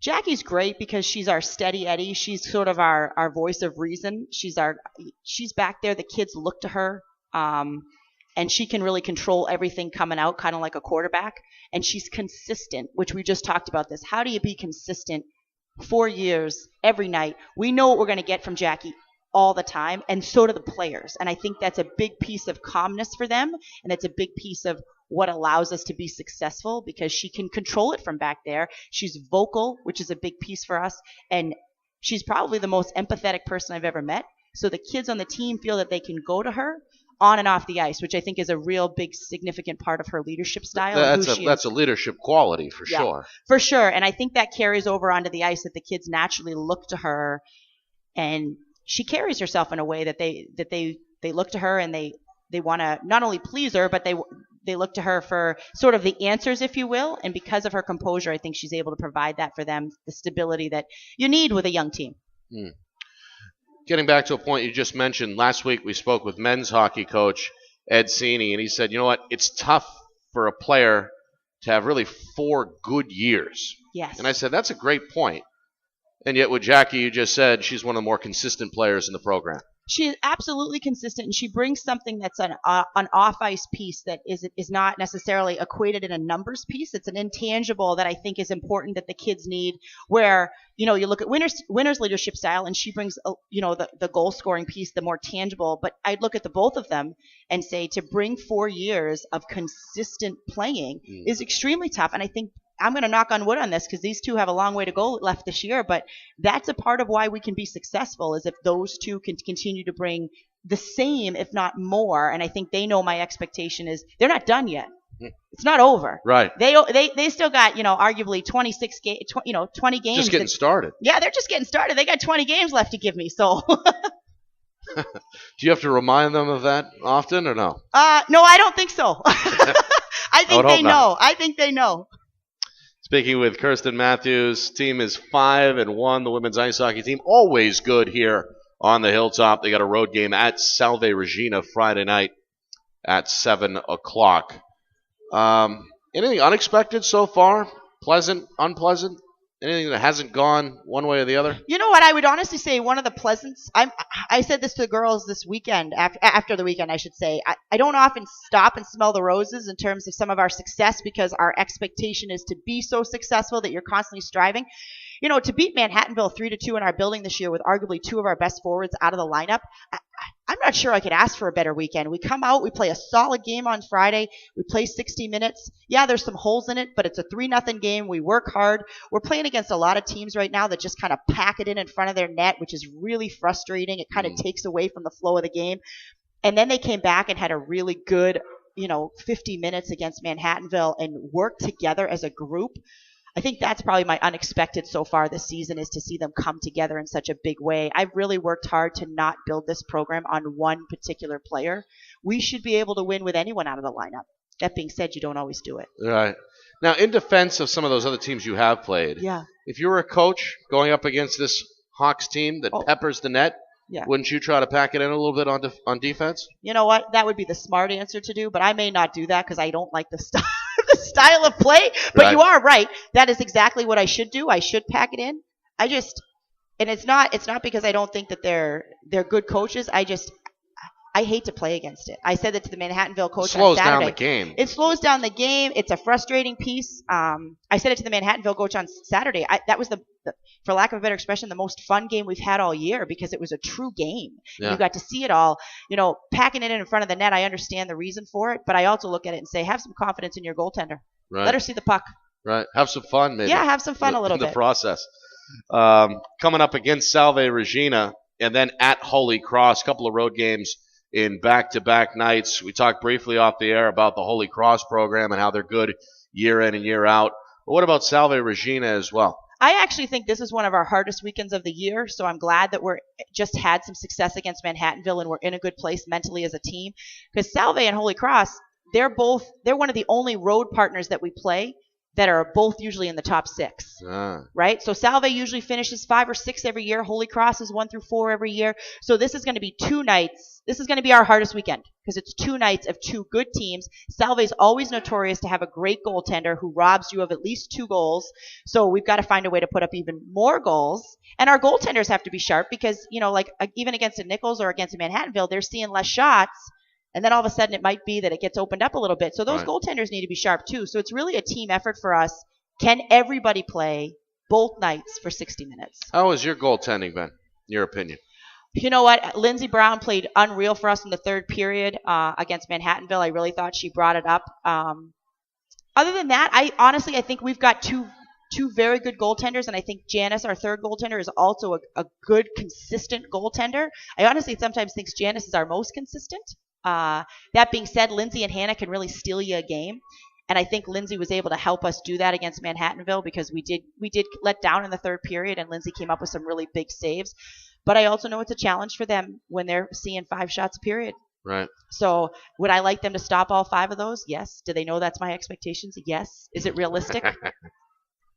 [SPEAKER 4] Jackie's great because she's our steady Eddie. She's sort of our voice of reason. She's back there. The kids look to her, and she can really control everything coming out, kind of like a quarterback. And she's consistent, which we just talked about this. How do you be consistent 4 years, every night? We know what we're going to get from Jackie all the time, and so do the players. And I think that's a big piece of calmness for them, and that's a big piece of what allows us to be successful because she can control it from back there. She's vocal, which is a big piece for us, and she's probably the most empathetic person I've ever met. So the kids on the team feel that they can go to her on and off the ice, which I think is a real big significant part of her leadership style.
[SPEAKER 1] That's a leadership quality for sure.
[SPEAKER 4] For sure. And I think that carries over onto the ice, that the kids naturally look to her, and she carries herself in a way that they look to her and they want to not only please her, but they look to her for sort of the answers, if you will. And because of her composure, I think she's able to provide that for them, the stability that you need with a young team.
[SPEAKER 1] Getting back to a point you just mentioned, last week we spoke with men's hockey coach Ed Cini, and he said, you know what, it's tough for a player to have really 4 good years.
[SPEAKER 4] Yes.
[SPEAKER 1] And I said, that's a great point. And yet with Jackie, you just said she's one of the more consistent players in the program.
[SPEAKER 4] She is absolutely consistent, and she brings something that's an off-ice piece that is not necessarily equated in a numbers piece. It's an intangible that I think is important that the kids need, where, you look at Winters' leadership style, and she brings, the goal-scoring piece, the more tangible. But I'd look at the both of them and say to bring 4 years of consistent playing is extremely tough. And I think I'm going to knock on wood on this because these two have a long way to go left this year, but that's a part of why we can be successful, is if those two can continue to bring the same, if not more. And I think they know my expectation is they're not done yet. It's not over.
[SPEAKER 1] Right.
[SPEAKER 4] They still got, arguably 20 games.
[SPEAKER 1] Just getting started.
[SPEAKER 4] Yeah, they're just getting started. They got 20 games left to give me. So
[SPEAKER 1] do you have to remind them of that often or no?
[SPEAKER 4] No, I don't think so. I think they know. I think they know.
[SPEAKER 1] Speaking with Kerstin Matthews, team is 5-1. The women's ice hockey team, always good here on the Hilltop. They got a road game at Salve Regina Friday night at 7 o'clock. Anything unexpected so far? Pleasant, unpleasant? Anything that hasn't gone one way or the other?
[SPEAKER 4] You know what? I would honestly say one of the pleasants. I said this to the girls this weekend, after the weekend, I should say. I don't often stop and smell the roses in terms of some of our success because our expectation is to be so successful that you're constantly striving. You know, to beat Manhattanville 3-2 in our building this year with arguably two of our best forwards out of the lineup, I'm not sure I could ask for a better weekend. We come out, we play a solid game on Friday. We play 60 minutes. Yeah, there's some holes in it, but it's a 3-0 game. We work hard. We're playing against a lot of teams right now that just kind of pack it in front of their net, which is really frustrating. It kind of takes away from the flow of the game. And then they came back and had a really good, 50 minutes against Manhattanville and worked together as a group. I think that's probably my unexpected so far this season, is to see them come together in such a big way. I've really worked hard to not build this program on one particular player. We should be able to win with anyone out of the lineup. That being said, you don't always do it.
[SPEAKER 1] Right. Now, in defense of some of those other teams you have played, if you were a coach going up against this Hawks team that peppers the net, wouldn't you try to pack it in a little bit on defense? You know what? That would be the smart answer to do, but I may not do that because I don't like the style of play. But you are right. That is exactly what I should do. I should pack it in. And it's not because I don't think that they're good coaches. I hate to play against it. I said that to the Manhattanville coach on Saturday. It slows down the game. It slows down the game. It's a frustrating piece. I said it to the Manhattanville coach on Saturday. That was for lack of a better expression, the most fun game we've had all year because it was a true game. Yeah. You got to see it all. Packing it in front of the net, I understand the reason for it, but I also look at it and say, have some confidence in your goaltender. Right. Let her see the puck. Right. Have some fun, maybe. Yeah, have some fun a little bit. In the process. Coming up against Salve Regina and then at Holy Cross, a couple of road games in back-to-back nights. We talked briefly off the air about the Holy Cross program and how they're good year in and year out. But what about Salve Regina as well? I actually think this is one of our hardest weekends of the year, so I'm glad that we're just had some success against Manhattanville and we're in a good place mentally as a team. Because Salve and Holy Cross, they're one of the only road partners that we play that are both usually in the top 6, right? So Salve usually finishes 5 or 6 every year. Holy Cross is 1 through 4 every year. So this is going to be 2 nights. This is going to be our hardest weekend because it's 2 nights of 2 good teams. Salve is always notorious to have a great goaltender who robs you of at least 2 goals. So we've got to find a way to put up even more goals. And our goaltenders have to be sharp because, even against a Nichols or against a Manhattanville, they're seeing less shots. And then all of a sudden it might be that it gets opened up a little bit. So those goaltenders need to be sharp too. So it's really a team effort for us. Can everybody play both nights for 60 minutes? How has your goaltending been, in your opinion? You know what? Lindsey Brown played unreal for us in the third period against Manhattanville. I really thought she brought it up. Other than that, I think we've got two very good goaltenders, and I think Janice, our third goaltender, is also a good, consistent goaltender. I honestly sometimes think Janice is our most consistent. That being said, Lindsay and Hannah can really steal you a game. And I think Lindsay was able to help us do that against Manhattanville because we did let down in the third period and Lindsay came up with some really big saves. But I also know it's a challenge for them when they're seeing 5 shots a period. Right. So would I like them to stop all 5 of those? Yes. Do they know that's my expectations? Yes. Is it realistic?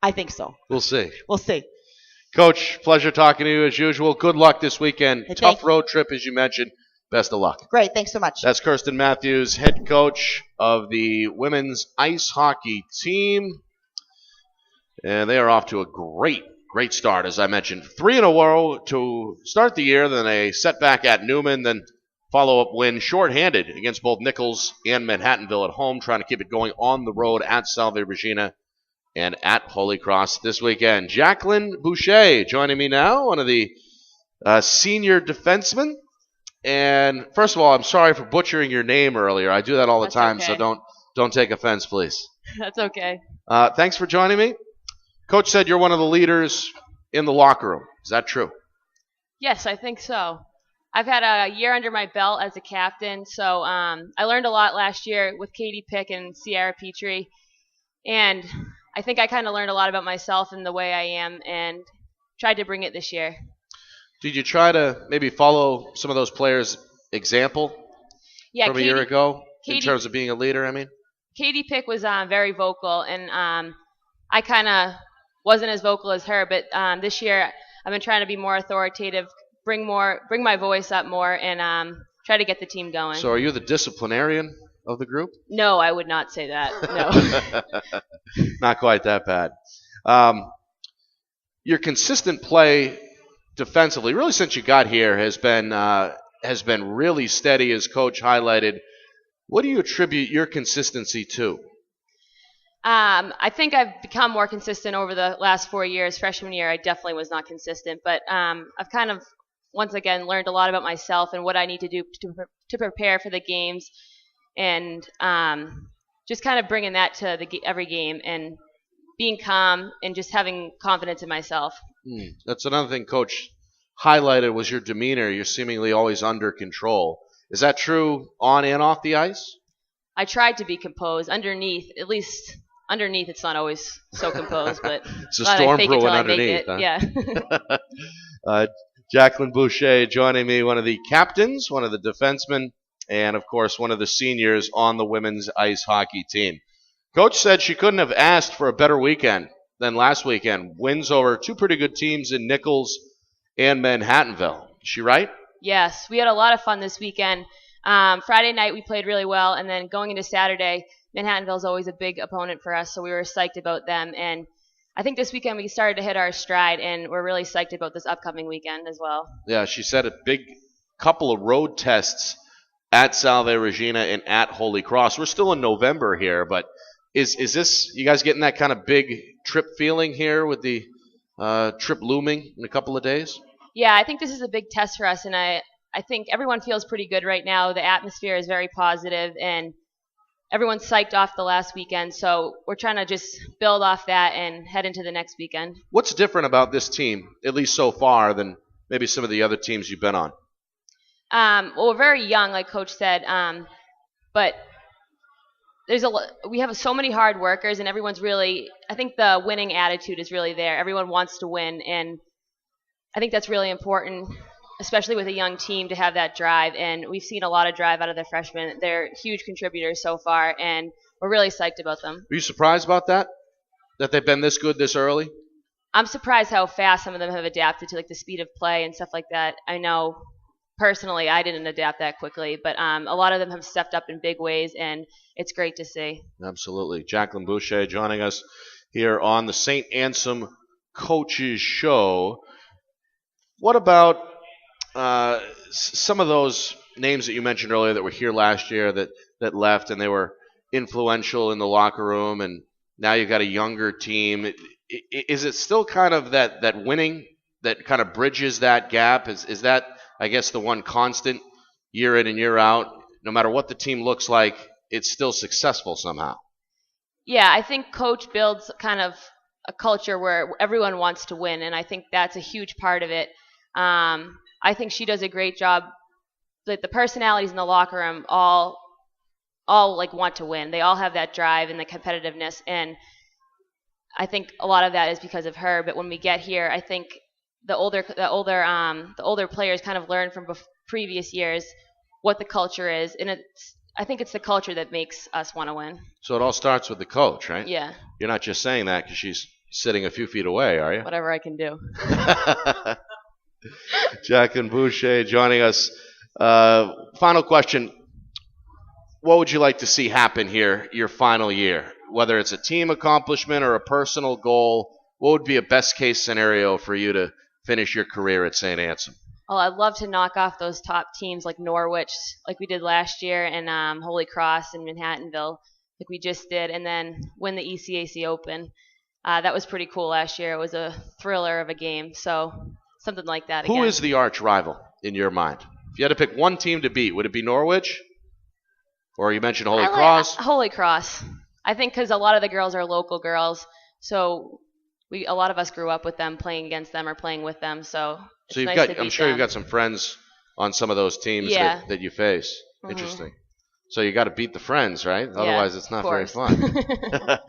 [SPEAKER 1] I think so. We'll see. We'll see. Coach, pleasure talking to you as usual. Good luck this weekend. Tough road trip, as you mentioned. Best of luck. Great. Thanks so much. That's Kerstin Matthews, head coach of the women's ice hockey team. And they are off to a great start, as I mentioned. 3 in a row to start the year, then a setback at Newman, then follow-up win shorthanded against both Nichols and Manhattanville at home, trying to keep it going on the road at Salve Regina and at Holy Cross this weekend. Jaqueline Bouchie joining me now, one of the senior defensemen. And first of all, I'm sorry for butchering your name earlier. I do that all the time, okay. So don't take offense, please. That's okay. Thanks for joining me. Coach said you're one of the leaders in the locker room. Is that true? Yes, I think so. I've had a year under my belt as a captain, so I learned a lot last year with Katie Pick and Sierra Petrie. And I think I kind of learned a lot about myself and the way I am and tried to bring it this year. Did you try to maybe follow some of those players' example from a year ago in terms of being a leader, I mean? Katie Pick was very vocal, and I kind of wasn't as vocal as her, but this year I've been trying to be more authoritative
[SPEAKER 5] bring my voice up more and try to get the team going.
[SPEAKER 1] So are you the disciplinarian of the group?
[SPEAKER 5] No, I would not say that. No.
[SPEAKER 1] Not quite that bad. Your consistent play defensively, really since you got here, has been really steady, as Coach highlighted. What do you attribute your consistency to?
[SPEAKER 5] I think I've become more consistent over the last 4 years. Freshman year, I definitely was not consistent, but I've kind of once again learned a lot about myself and what I need to do to prepare for the games, and just kind of bringing that to every game and being calm and just having confidence in myself.
[SPEAKER 1] That's another thing Coach highlighted was your demeanor. You're seemingly always under control. Is that true on and off the ice?
[SPEAKER 5] I tried to be composed. Underneath, at least underneath, it's not always so composed, but
[SPEAKER 1] it's a storm brewing underneath. Huh?
[SPEAKER 5] Yeah.
[SPEAKER 1] Jaqueline Bouchie joining me, one of the captains, one of the defensemen, and of course one of the seniors on the women's ice hockey team. Coach said she couldn't have asked for a better weekend than last weekend. Wins over two pretty good teams in Nichols and Manhattanville. Is she right?
[SPEAKER 5] Yes, we had a lot of fun this weekend. Friday night we played really well, and then going into Saturday, Manhattanville is always a big opponent for us, so we were psyched about them. And I think this weekend we started to hit our stride, and we're really psyched about this upcoming weekend as well.
[SPEAKER 1] Yeah, she said a big couple of road tests at Salve Regina and at Holy Cross. We're still in November here, but is this, you guys getting that kind of big trip feeling here with the trip looming in a couple of days?
[SPEAKER 5] Yeah, I think this is a big test for us, and I think everyone feels pretty good right now. The atmosphere is very positive, and everyone's psyched off the last weekend, so we're trying to just build off that and head into the next weekend.
[SPEAKER 1] What's different about this team, at least so far, than maybe some of the other teams you've been on?
[SPEAKER 5] Well, we're very young, like Coach said, but we have so many hard workers, and everyone's really, I think the winning attitude is really there. Everyone wants to win, and I think that's really important, especially with a young team, to have that drive. And we've seen a lot of drive out of the freshmen. They're huge contributors so far, and we're really psyched about them.
[SPEAKER 1] Are you surprised about that? That they've been this good this early?
[SPEAKER 5] I'm surprised how fast some of them have adapted to like the speed of play and stuff like that. I know personally I didn't adapt that quickly, but a lot of them have stepped up in big ways, and it's great to see. Absolutely.
[SPEAKER 1] Jaqueline Bouchie joining us here on the Saint Anselm Coaches Show. What about some of those names that you mentioned earlier that were here last year that left and they were influential in the locker room, and now you've got a younger team? Is it still kind of that winning that kind of bridges that gap? Is that, I guess, the one constant year in and year out? No matter what the team looks like, it's still successful somehow.
[SPEAKER 5] Yeah, I think Coach builds kind of a culture where everyone wants to win, and I think that's a huge part of it. I think she does a great job. The personalities in the locker room all like want to win. They all have that drive and the competitiveness, and I think a lot of that is because of her. But when we get here, I think the older players kind of learn from previous years what the culture is, and I think it's the culture that makes us want to win.
[SPEAKER 1] So it all starts with the coach, right?
[SPEAKER 5] Yeah.
[SPEAKER 1] You're not just saying that because she's sitting a few feet away, are you?
[SPEAKER 5] Whatever I can do.
[SPEAKER 1] Jaqueline Bouchie joining us. Final question. What would you like to see happen here your final year? Whether it's a team accomplishment or a personal goal, what would be a best case scenario for you to finish your career at Saint Anselm?
[SPEAKER 5] Well, I'd love to knock off those top teams like Norwich, like we did last year, and Holy Cross and Manhattanville, like we just did, and then win the ECAC Open. That was pretty cool last year. It was a thriller of a game, so something like that again.
[SPEAKER 1] Who is the arch rival in your mind? If you had to pick one team to beat, would it be Norwich? Or you mentioned Holy Cross?
[SPEAKER 5] Holy Cross. I think because a lot of the girls are local girls, so a lot of us grew up with them, playing against them or playing with them. So it's nice to beat
[SPEAKER 1] I'm sure
[SPEAKER 5] them.
[SPEAKER 1] you've got some friends on some of those teams that you face. Mm-hmm. Interesting. So you got to beat the friends, right?
[SPEAKER 5] Yeah,
[SPEAKER 1] otherwise, it's not very fun.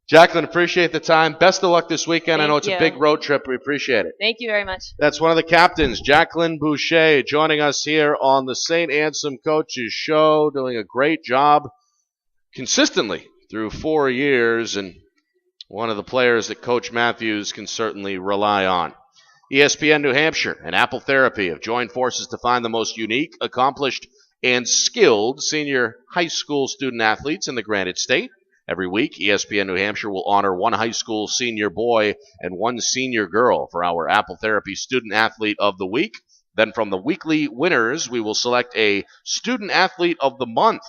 [SPEAKER 1] Jaqueline, appreciate the time. Best of luck this weekend. I know it's a big road trip. We appreciate it.
[SPEAKER 5] Thank you very much.
[SPEAKER 1] That's one of the captains, Jaqueline Bouchie, joining us here on the Saint Anselm Coaches Show, doing a great job consistently through 4 years, and one of the players that Coach Matthews can certainly rely on. ESPN New Hampshire and Apple Therapy have joined forces to find the most unique, accomplished, and skilled senior high school student athletes in the Granite State. Every week, ESPN New Hampshire will honor one high school senior boy and one senior girl for our Apple Therapy Student Athlete of the Week. Then from the weekly winners, we will select a Student Athlete of the Month.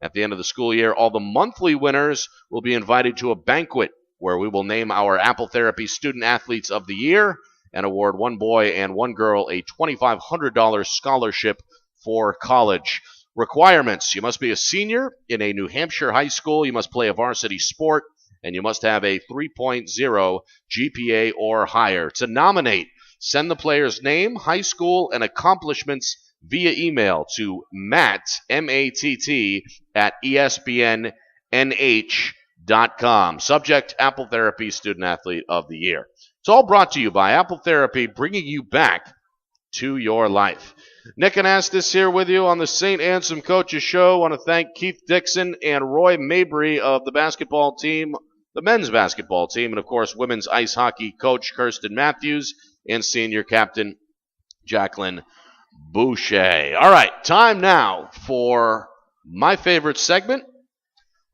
[SPEAKER 1] At the end of the school year, all the monthly winners will be invited to a banquet where we will name our Apple Therapy Student Athletes of the Year and award one boy and one girl a $2,500 scholarship for college. Requirements: you must be a senior in a New Hampshire high school, you must play a varsity sport, and you must have a 3.0 GPA or higher. To nominate, send the player's name, high school, and accomplishments via email to Matt, M-A-T-T, at ESPNNH.com. Subject: Apple Therapy Student Athlete of the Year. It's all brought to you by Apple Therapy, bringing you back to your life. Nick Anastos here with you on the Saint Anselm Coaches Show. I want to thank Keith Dickson and Roy Mabrey of the basketball team, the men's basketball team, and of course women's ice hockey coach Kerstin Matthews and senior captain Jaqueline Bouchie. All right, time now for my favorite segment.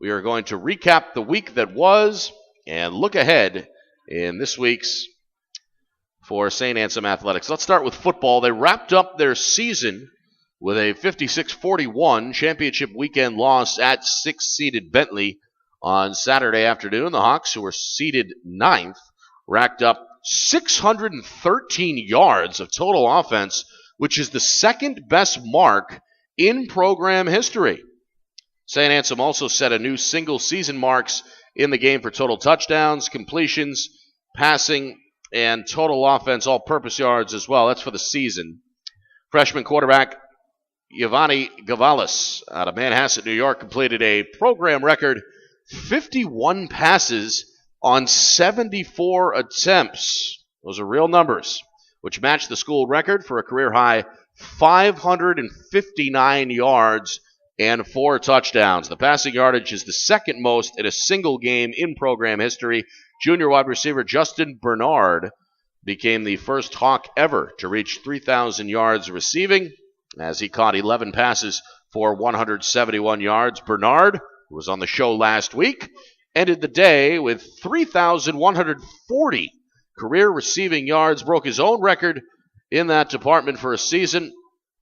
[SPEAKER 1] We are going to recap the week that was and look ahead in this week's for St. Anselm Athletics. Let's start with football. They wrapped up their season with a 56-41 championship weekend loss at 6th-seeded Bentley on Saturday afternoon. The Hawks, who were seeded 9th, racked up 613 yards of total offense, which is the second best mark in program history. St. Anselm also set a new single-season marks in the game for total touchdowns, completions, passing, and total offense all-purpose yards as well. That's for the season. Freshman quarterback Giovanni Gavalis out of Manhasset, New York, completed a program record 51 passes on 74 attempts. Those are real numbers, which matched the school record for a career-high 559 yards and 4 touchdowns. The passing yardage is the second most in a single game in program history. Junior wide receiver Justin Bernard became the first Hawk ever to reach 3,000 yards receiving as he caught 11 passes for 171 yards. Bernard, who was on the show last week, ended the day with 3,140 career receiving yards, broke his own record in that department for a season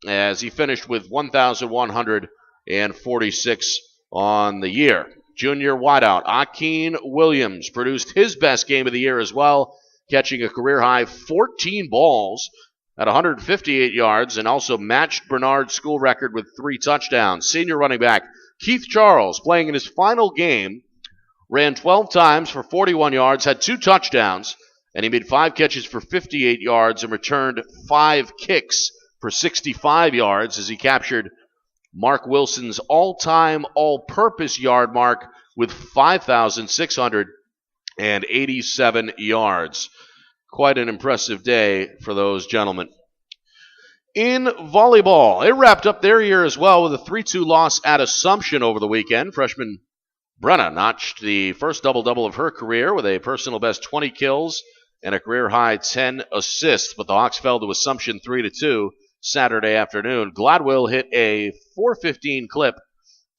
[SPEAKER 1] as he finished with 1,146 on the year. Junior wideout Akeem Williams produced his best game of the year as well, catching a career-high 14 balls at 158 yards and also matched Bernard's school record with 3 touchdowns. Senior running back Keith Charles, playing in his final game, ran 12 times for 41 yards, had 2 touchdowns, and he made 5 catches for 58 yards and returned 5 kicks for 65 yards as he captured Mark Wilson's all-time all-purpose yard mark with 5,687 yards. Quite an impressive day for those gentlemen. In volleyball, it wrapped up their year as well with a 3-2 loss at Assumption over the weekend. Freshman Brenna notched the first double-double of her career with a personal best 20 kills and a career-high 10 assists, but the Hawks fell to Assumption 3-2. Saturday afternoon. Gladwell hit a .415 clip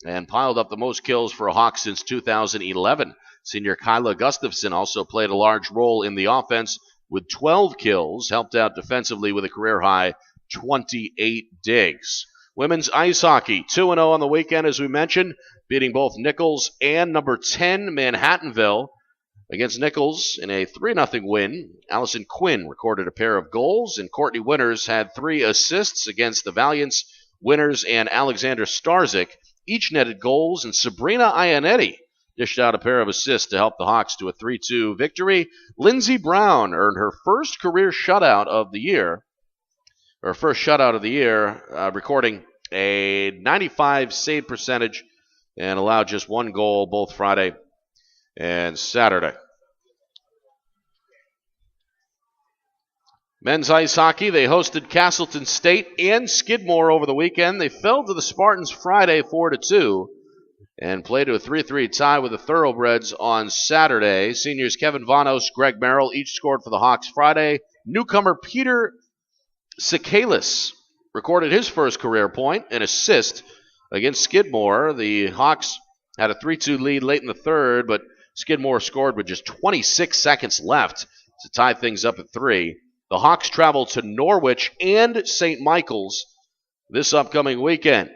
[SPEAKER 1] and piled up the most kills for a Hawk since 2011. Senior Kyla Gustafson also played a large role in the offense with 12 kills, helped out defensively with a career-high 28 digs. Women's ice hockey, 2-0 on the weekend, as we mentioned, beating both Nichols and number 10 Manhattanville. Against Nichols in a 3-0 win, Allison Quinn recorded a pair of goals, and Courtney Winters had 3 assists against the Valiants. Winters and Alexander Starzik each netted goals, and Sabrina Ianetti dished out a pair of assists to help the Hawks to a 3-2 victory. Lindsey Brown earned her first career shutout of the year, recording a 95 save percentage and allowed just 1 goal both Friday and Saturday. Men's ice hockey, they hosted Castleton State and Skidmore over the weekend. They fell to the Spartans Friday 4-2 and played to a 3-3 tie with the Thoroughbreds on Saturday. Seniors Kevin Vanos, Greg Merrill each scored for the Hawks Friday, Newcomer Peter Sikalis recorded his first career point, an assist against Skidmore. The Hawks had a 3-2 lead late in the third, but Skidmore scored with just 26 seconds left to tie things up at 3. The Hawks travel to Norwich and St. Michael's this upcoming weekend.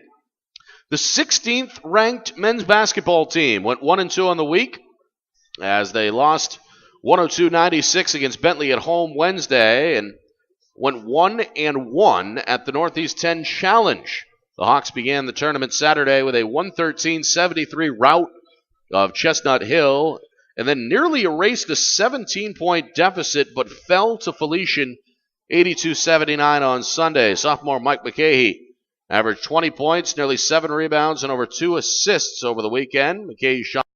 [SPEAKER 1] The 16th ranked men's basketball team went 1-2 on the week as they lost 102-96 against Bentley at home Wednesday and went 1-1 at the Northeast 10 Challenge. The Hawks began the tournament Saturday with a 113-73 rout of Chestnut Hill and then nearly erased a 17-point deficit but fell to Felician 82-79 on Sunday. Sophomore Mike McCahey averaged 20 points, nearly 7 rebounds, and over 2 assists over the weekend. McCahey shot